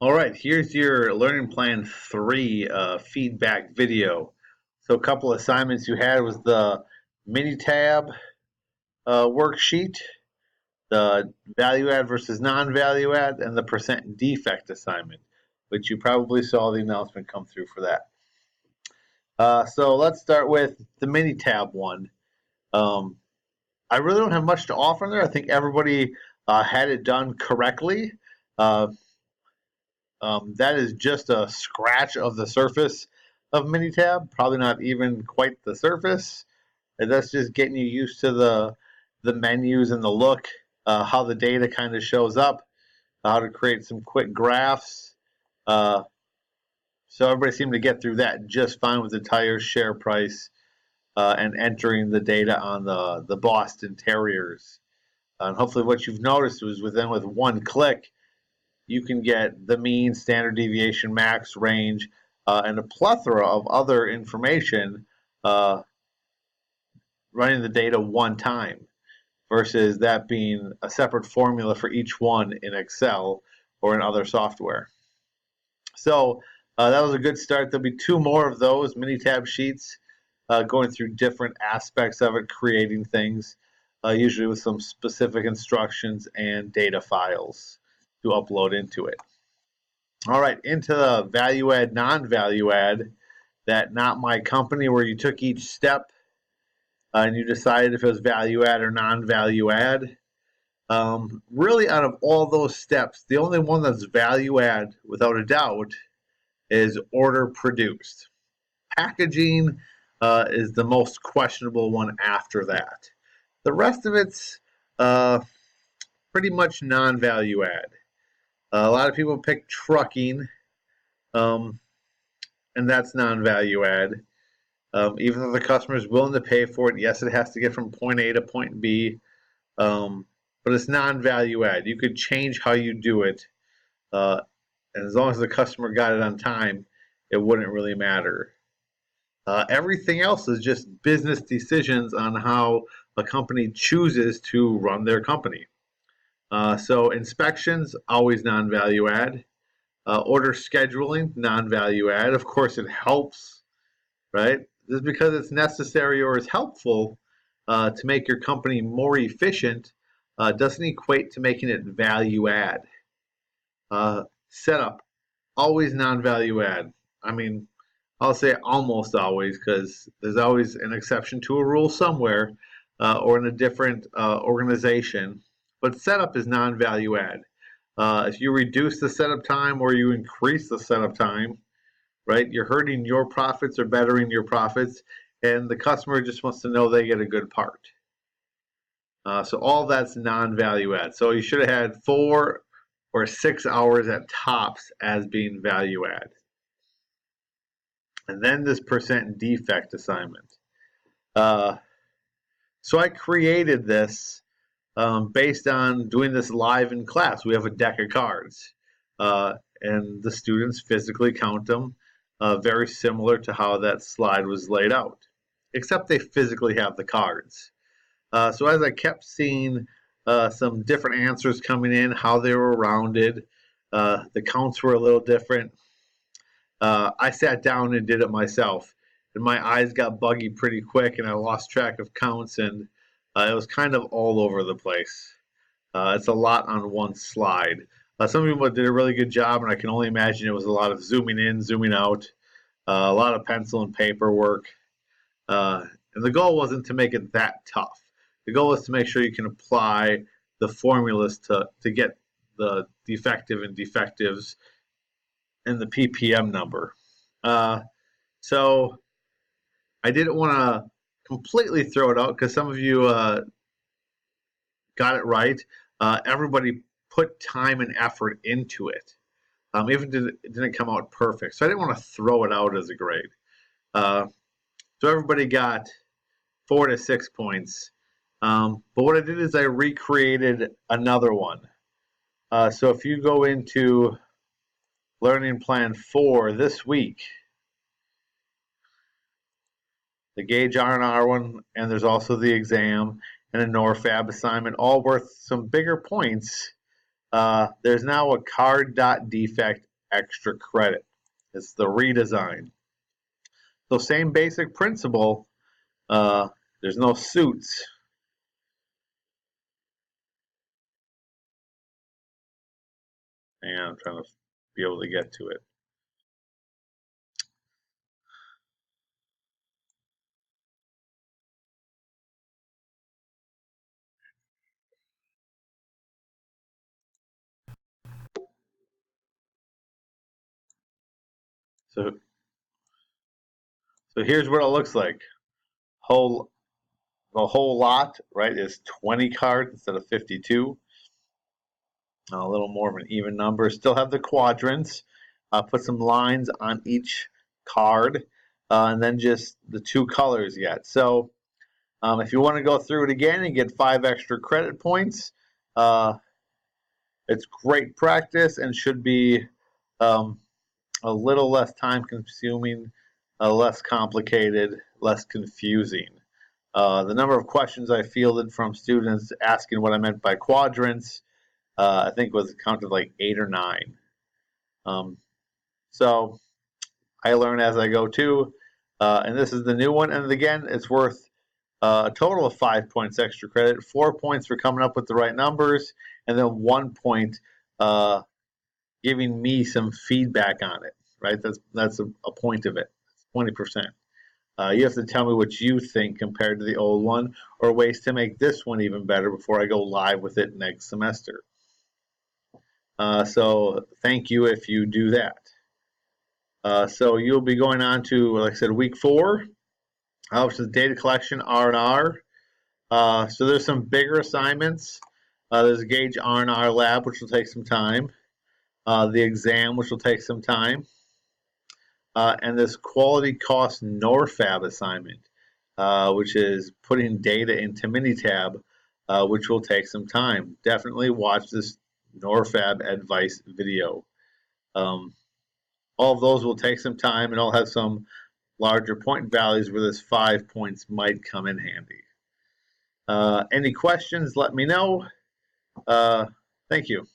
All right, here's your Learning Plan 3 feedback video. So a couple assignments you had was the mini tab worksheet, the value add versus non-value add, and the percent defect assignment, which you probably saw the announcement come through for that. So let's start with the mini tab one. Um, I really don't have much to offer there. I think everybody had it done correctly. Uh, that is just a scratch of the surface of Minitab, probably not even quite the surface. And that's just getting you used to the menus and the look, how the data kind of shows up, how to create some quick graphs. Uh, so everybody seemed to get through that just fine with the tire share price and entering the data on the Boston Terriers. And hopefully, what you've noticed was with one click, you can get the mean, standard deviation, max, range, and a plethora of other information uh, running the data one time versus that being a separate formula for each one in Excel or in other software. So that was a good start. There'll be two more of those mini tab sheets going through different aspects of it, creating things, usually with some specific instructions and data files to upload into it. All right, into the value add, non-value add, that not my company, where you took each step and you decided if it was value add or non-value add. Really, out of all those steps, the only one that's value add, without a doubt, is order produced. Packaging is the most questionable one after that. The rest of it's pretty much non-value add. A lot of people pick trucking, um, and that's non-value add. Even though the customer is willing to pay for it, yes, it has to get from point A to point B, but it's non-value add. You could change how you do it, uh, and as long as the customer got it on time, it wouldn't really matter. Everything else is just business decisions on how a company chooses to run their company. So inspections, always non-value add. Order scheduling, non-value add. Of course, it helps, right? Just because it's necessary or is helpful to make your company more efficient doesn't equate to making it value add. Setup, always non-value add. I mean, I'll say almost always because there's always an exception to a rule somewhere or in a different organization. But setup is non-value add. If you reduce the setup time or you increase the setup time, right, you're hurting your profits or bettering your profits, and the customer just wants to know they get a good part. So all that's non-value add. So you should have had 4 or 6 hours at tops as being value add. And then this percent defect assignment. So I created this based on doing this live in class. We have a deck of cards, and the students physically count them, very similar to how that slide was laid out, except they physically have the cards. So as I kept seeing some different answers coming in, how they were rounded, the counts were a little different. I sat down and did it myself, and my eyes got buggy pretty quick, and I lost track of counts, and it was kind of all over the place. It's a lot on one slide. Some people did a really good job, and I can only imagine it was a lot of zooming in, zooming out, a lot of pencil and paper work. And the goal wasn't to make it that tough. The goal is to make sure you can apply the formulas to get the defective and defectives and the ppm number. So I didn't want to completely throw it out because some of you got it right. Everybody put time and effort into it. Even if it didn't come out perfect. So I didn't want to throw it out as a grade. So everybody got 4 to 6 points. But what I did is I recreated another one. So if you go into Learning Plan 4 this week, the Gauge R&R one, and there's also the exam and a NORFAB assignment, all worth some bigger points. there's now a card.defect extra credit. It's the redesign. So same basic principle. There's no suits. And I'm trying to be able to get to it. So here's what it looks like. The whole lot, right, is 20 cards instead of 52. A little more of an even number. Still have the quadrants. Put some lines on each card, and then just the two colors yet. So if you want to go through it again and get 5 extra credit points, it's great practice and should be um, a little less time consuming, less complicated, less confusing. The number of questions I fielded from students asking what I meant by quadrants, I think was counted like 8 or 9. So I learn as I go too, and this is the new one. And again, it's worth a total of 5 points extra credit, 4 points for coming up with the right numbers, and then 1 point giving me some feedback on it. Right, that's a point of it. 20%. You have to tell me what you think compared to the old one, or ways to make this one even better before I go live with it next semester. So thank you if you do that. So you'll be going on to, like I said, week 4, which is data collection R&R. So there's some bigger assignments. There's a Gauge R&R lab, which will take some time. The exam, which will take some time. And this quality cost NORFAB assignment, which is putting data into Minitab, which will take some time. Definitely watch this NORFAB advice video. All of those will take some time, and I'll have some larger point values where this 5 points might come in handy. Any questions, let me know. Thank you.